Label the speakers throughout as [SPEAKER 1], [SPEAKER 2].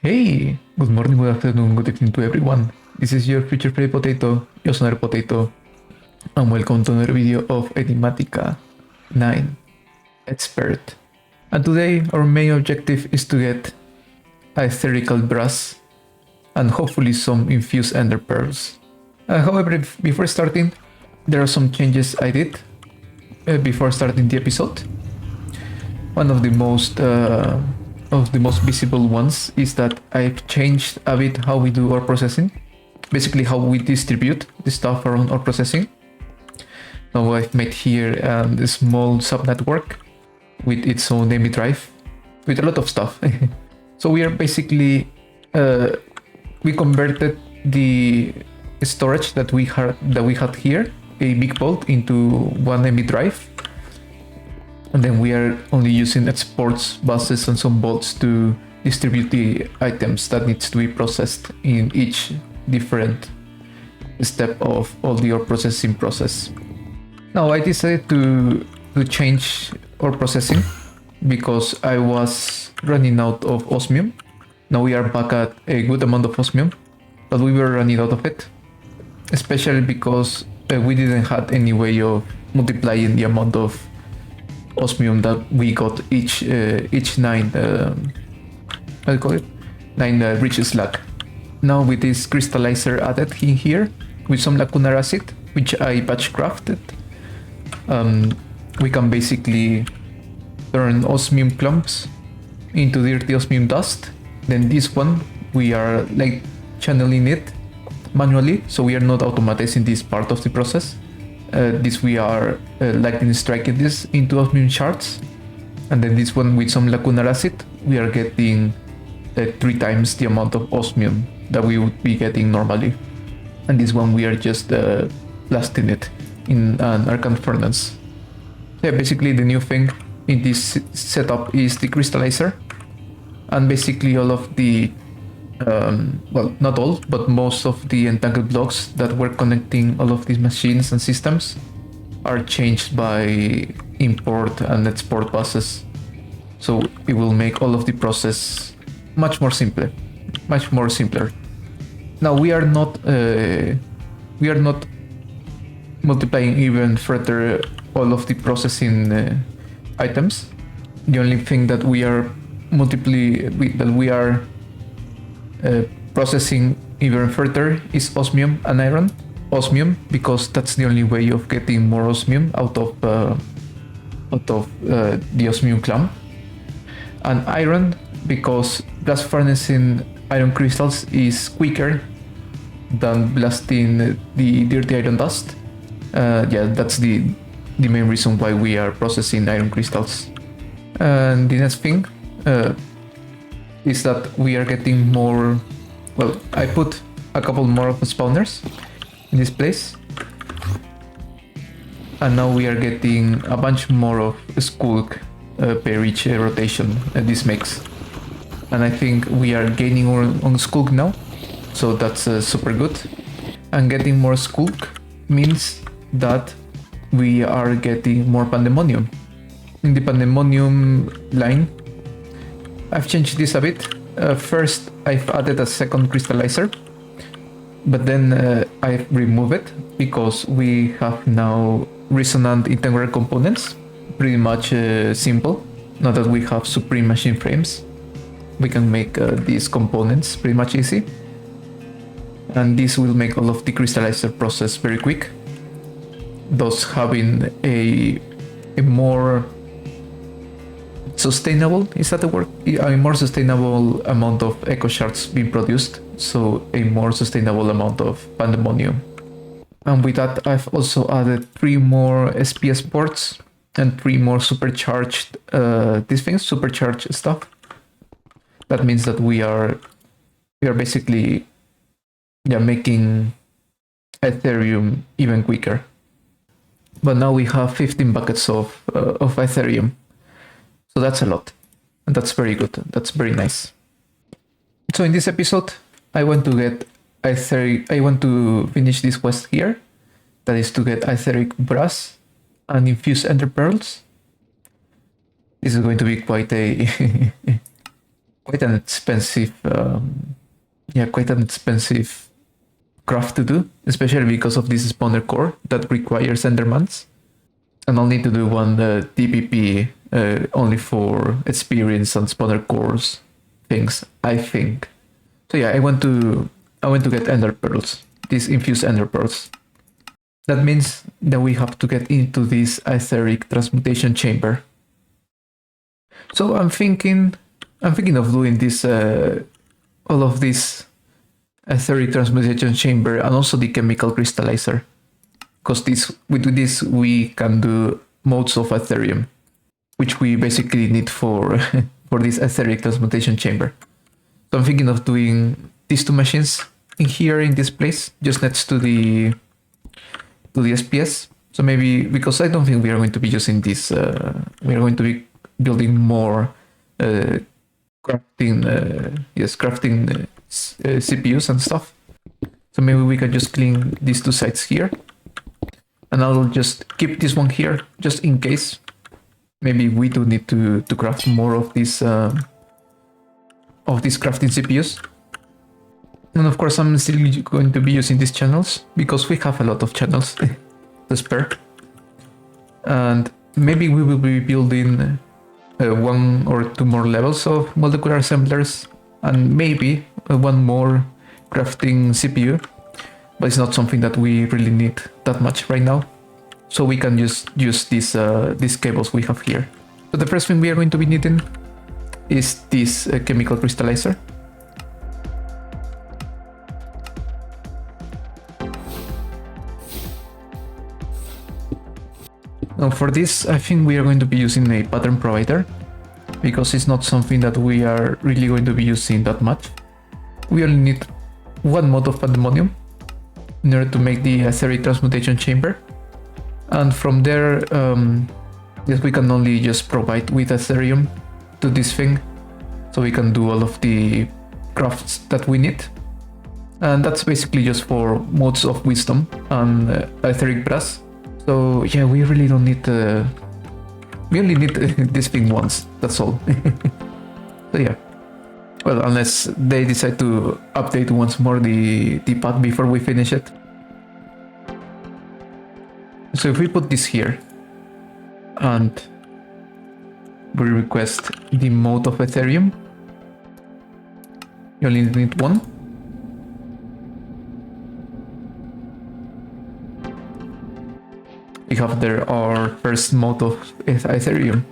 [SPEAKER 1] Hey, good morning, good afternoon, good evening to everyone. This is your future play potato, JustAPotato, and welcome to another video of Enigmatica 9 Expert. And today our main objective is to get Aetheric Brass and hopefully some Infused Ender Pearls. However, before starting, there are some changes I did before starting the episode. One of the most visible ones is that I've changed a bit how we do our processing, basically how we distribute the stuff around our processing. Now I've made here a small subnetwork with its own NVMe drive with a lot of stuff. So we are basically we converted the storage that we had here, a big vault, into one NVMe drive. And then we are only using exports, buses, and some bolts to distribute the items that needs to be processed in each different step of all the ore processing process. Now I decided to change ore processing because I was running out of osmium. Now we are back at a good amount of osmium, but we were running out of it, especially because we didn't have any way of multiplying the amount of osmium that we got each 9 rich slag. Now with this crystallizer added in here with some lacunar acid, which I batch crafted, we can basically turn osmium clumps into dirty osmium dust. Then this one we are like channeling it manually, so we are not automatizing this part of the process. This we are lightning striking this into osmium shards, and then this one with some lacunar acid we are getting 3 times the amount of osmium that we would be getting normally, and this one we are just blasting it in an arcane furnace. Yeah, basically the new thing in this setup is the crystallizer, and basically all of the well, not all, but most of the entangled blocks that were connecting all of these machines and systems are changed by import and export buses. So it will make all of the process much more simpler. Now we are not multiplying even further all of the processing items. The only thing that we are processing even further is osmium and iron. Osmium because that's the only way of getting more osmium out of the osmium clump, and iron because blast furnace iron crystals is quicker than blasting the dirty iron dust. Yeah, that's the main reason why we are processing iron crystals. And the next thing is that we are getting more. Well, I put a couple more of the spawners in this place, and now we are getting a bunch more of skulk per each rotation this makes, and I think we are gaining on skulk now, so that's super good. And getting more skulk means that we are getting more pandemonium. In the pandemonium line, I've changed this a bit. First, I've added a second crystallizer, but then I've removed it because we have now resonant integral components, pretty much simple. Now that we have supreme machine frames, we can make these components pretty much easy, and this will make all of the crystallizer process very quick, thus having a more sustainable, is that the word? A more sustainable amount of echo shards being produced, so a more sustainable amount of pandemonium. And with that, I've also added 3 more SPS ports and 3 more supercharged supercharged stuff. That means that we are basically making Ethereum even quicker. But now we have 15 buckets of Ethereum. So that's a lot, and that's very good. That's very nice. So in this episode, I want to finish this quest here. That is to get Aetheric Brass and Infused Ender Pearls. This is going to be quite a quite an expensive, quite an expensive craft to do, especially because of this spawner core that requires endermans. And I'll need to do one TPP only for experience and spawner cores things, I think. So yeah, I want to get ender pearls, these infused ender pearls. That means that we have to get into this Aetheric transmutation chamber. So I'm thinking of doing this, all of this Aetheric transmutation chamber and also the chemical crystallizer, because with this we can do modes of Ethereum, which we basically need for for this Aetheric transmutation chamber. So I'm thinking of doing these two machines in here in this place, just next to the SPS. So maybe, because I don't think we are going to be using this, we are going to be building more crafting CPUs and stuff. So maybe we can just clean these two sides here, and I'll just keep this one here just in case. Maybe we do need to craft more of these crafting CPUs. And of course, I'm still going to be using these channels because we have a lot of channels to spare. And maybe we will be building 1 or 2 more levels of molecular assemblers and maybe one more crafting CPU. But it's not something that we really need that much right now. So we can just use these cables we have here. So the first thing we are going to be needing is this chemical crystallizer. Now for this, I think we are going to be using a pattern provider, because it's not something that we are really going to be using that much. We only need 1 mod of pandemonium in order to make the Aetheric transmutation chamber. And from there, yes, we can only just provide with Ethereum to this thing, so we can do all of the crafts that we need. And that's basically just for modes of wisdom and Aetheric Brass. So yeah, we really don't need we only need this thing once, that's all. So yeah, well, unless they decide to update once more the path before we finish it. So if we put this here and we request the mode of Ethereum, you only need 1. We have there our first mode of Ethereum,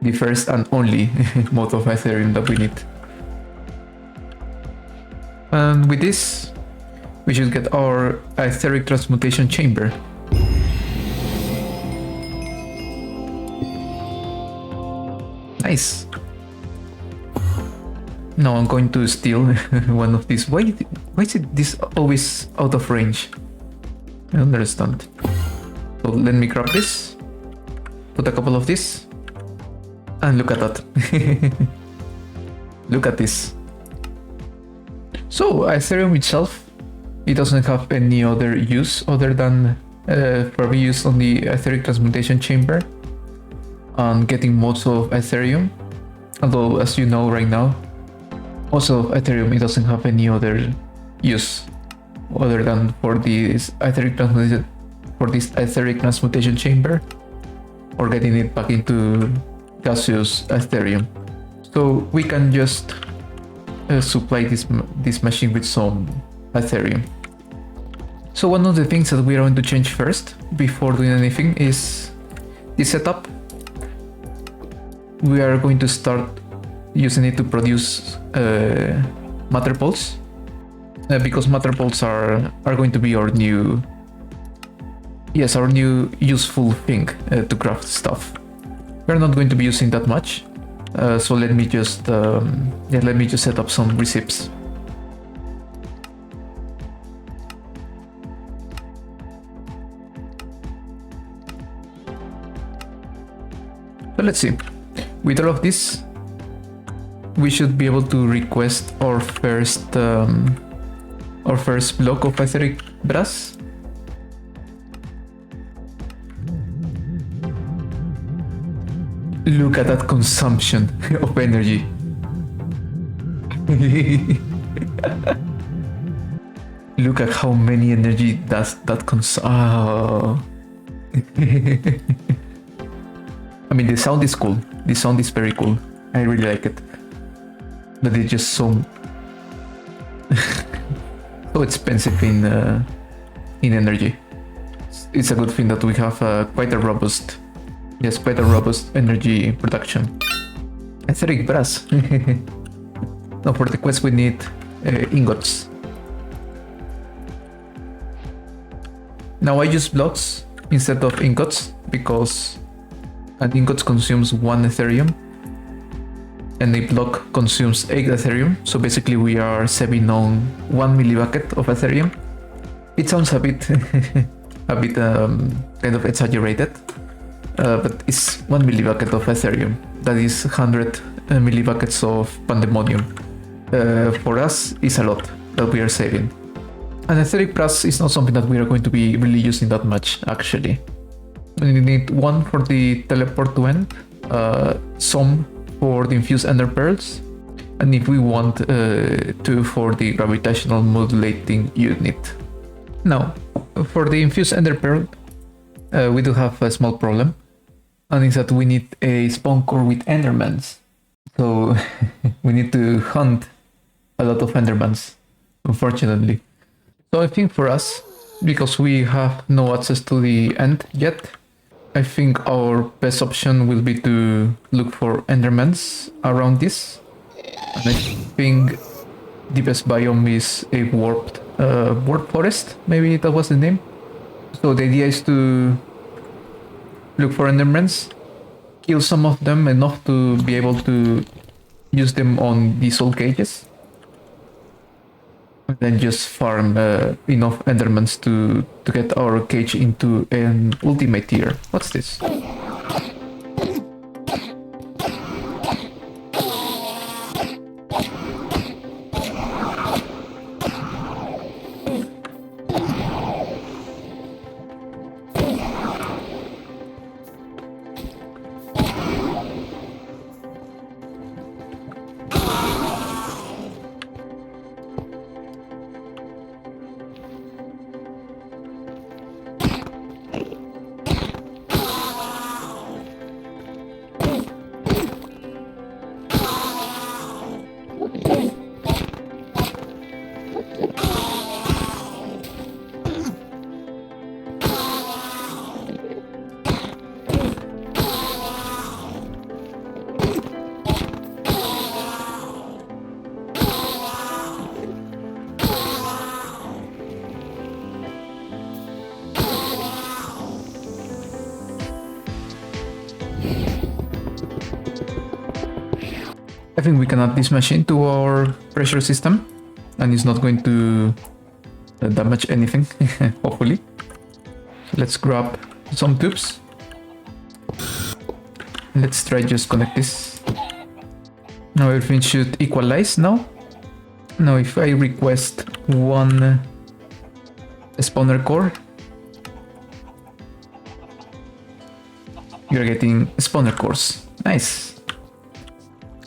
[SPEAKER 1] the first and only mode of Ethereum that we need. And with this, we should get our Aetheric transmutation chamber. Nice. Now I'm going to steal one of these. Why is it this always out of range? I don't understand. So let me grab this, put a couple of this, and look at that. Look at this. So Ethereum itself, it doesn't have any other use other than for use on the Aetheric transmutation chamber and getting mods of Ethereum. Although, as you know right now, also Ethereum, it doesn't have any other use other than for this Aetheric transmutation chamber or getting it back into gaseous Ethereum. So we can just supply this machine with some Ethereum. So one of the things that we are going to change first before doing anything is the setup. We are going to start using it to produce matter bolts, because matter bolts are going to be our new useful thing to craft stuff. We're not going to be using that much, so let me just set up some receipts. So let's see. With all of this, we should be able to request our first block of Aetheric Brass. Look at that consumption of energy. Look at how many energy does that consume. Oh. I mean, the sound is cool. The sound is very cool. I really like it. But it's just so so expensive in energy. It's a good thing that we have quite a robust energy production. Aetheric Brass. Now for the quest we need ingots. Now I use blocks instead of ingots because an ingot consumes 1 Ethereum and a block consumes 8 Ethereum. So basically we are saving on 1 millibucket of Ethereum. It sounds a bit kind of exaggerated, but it's 1 millibucket of Ethereum. That is 100 millibuckets of Pandemonium. For us, it's a lot that we are saving. And Aetheric Brass is not something that we are going to be really using that much, actually. We need 1 for the teleport to end, some for the Infused Ender Pearls, and if we want 2 for the gravitational modulating unit. Now, for the Infused Ender Pearl, we do have a small problem, and it's that we need a spawn core with Endermans. So we need to hunt a lot of Endermans, unfortunately. So I think for us, because we have no access to the end yet, I think our best option will be to look for Endermans around this. And I think the best biome is a warped forest, maybe that was the name. So the idea is to look for Endermans, kill some of them enough to be able to use them on the soul cages, and then just farm enough Endermans to get our cage into an ultimate tier. What's this? I think we can add this machine to our pressure system, and it's not going to damage anything, hopefully. Let's grab some tubes. Let's try just connect this. Now everything should equalize now. Now if I request 1 spawner core, you're getting spawner cores. Nice.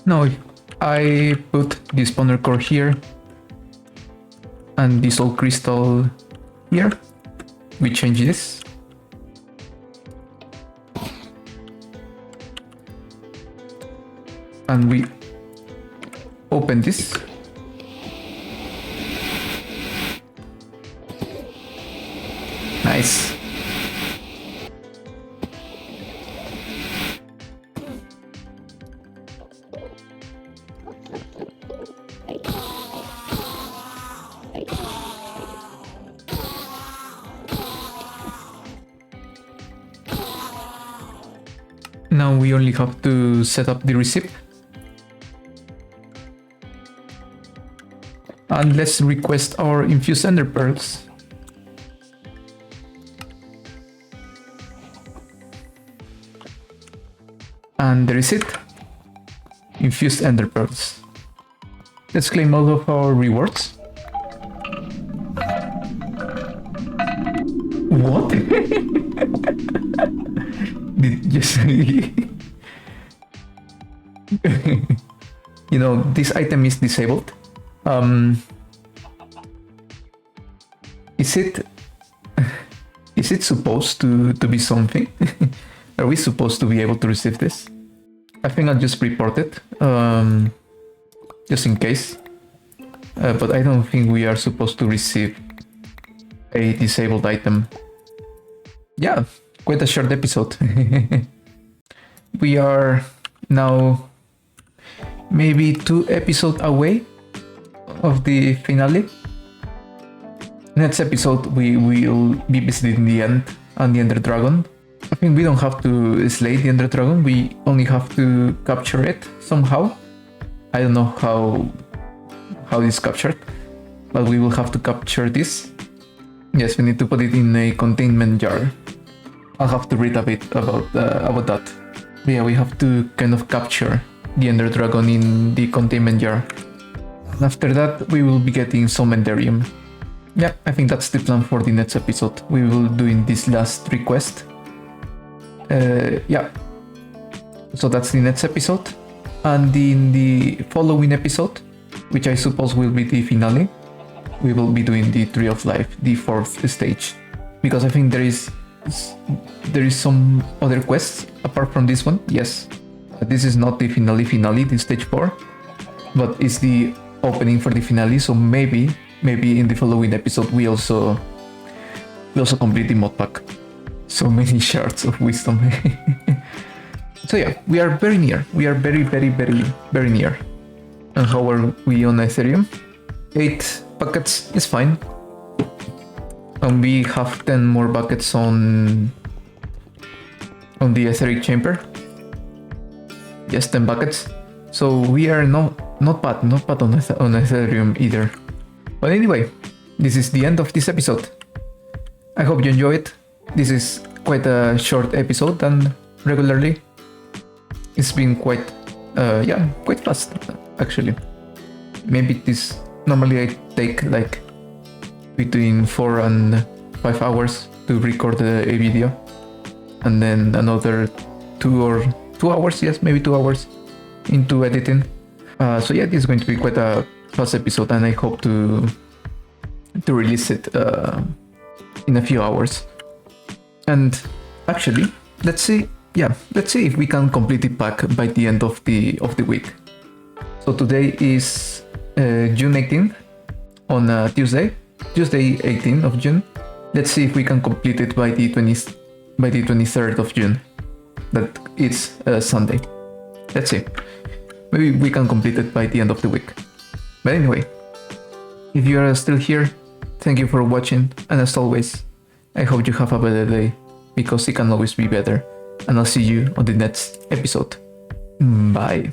[SPEAKER 1] Now if I put the spawner core here and this old crystal here, we change this. And we open this. Nice. Now we only have to set up the receipt. And let's request our Infused Ender Pearls. And there is it. Infused Ender Pearls. Let's claim all of our rewards. What? Did you say? you know, this item is disabled. Is it supposed to be something? Are we supposed to be able to receive this? I think I'll just report it, just in case. But I don't think we are supposed to receive a disabled item. Yeah, quite a short episode. We are now maybe 2 episodes away of the finale. Next episode we will be visiting the end on the Ender Dragon. I think we don't have to slay the Ender Dragon, we only have to capture it somehow. I don't know how it's captured, but we will have to capture this. Yes, we need to put it in a containment jar. I'll have to read a bit about that. But yeah, we have to kind of capture the Ender Dragon in the containment jar. And after that, we will be getting some Enderium. Yeah, I think that's the plan for the next episode. We will do in this last request. Yeah. So that's the next episode. And in the following episode, which I suppose will be the finale, we will be doing the Tree of Life, the 4th stage. Because I think there is some other quests apart from this one. Yes, this is not the finale, the stage 4, but it's the opening for the finale. So maybe in the following episode we also complete the mod pack. So many shards of wisdom. So yeah, we are very near. We are very near. And how are we on Ethereum? 8 buckets is fine. And we have 10 more buckets on the Aetheric chamber. Yes, 10 buckets. So we are not bad on Ethereum either. But anyway, this is the end of this episode. I hope you enjoy it. This is quite a short episode than regularly. It's been quite fast actually. Maybe this normally I take like between 4 and 5 hours to record a video, and then another 2 hours, yes, maybe 2 hours into editing. So yeah, this is going to be quite a fast episode, and I hope to release it in a few hours. And actually, let's see if we can complete the pack by the end of the week. So today is June 18th on Tuesday 18th of June. Let's see if we can complete it by the 23rd of June. That is Sunday. Let's see. Maybe we can complete it by the end of the week. But anyway, if you are still here, thank you for watching, and as always, I hope you have a better day, because it can always be better. And I'll see you on the next episode. Bye.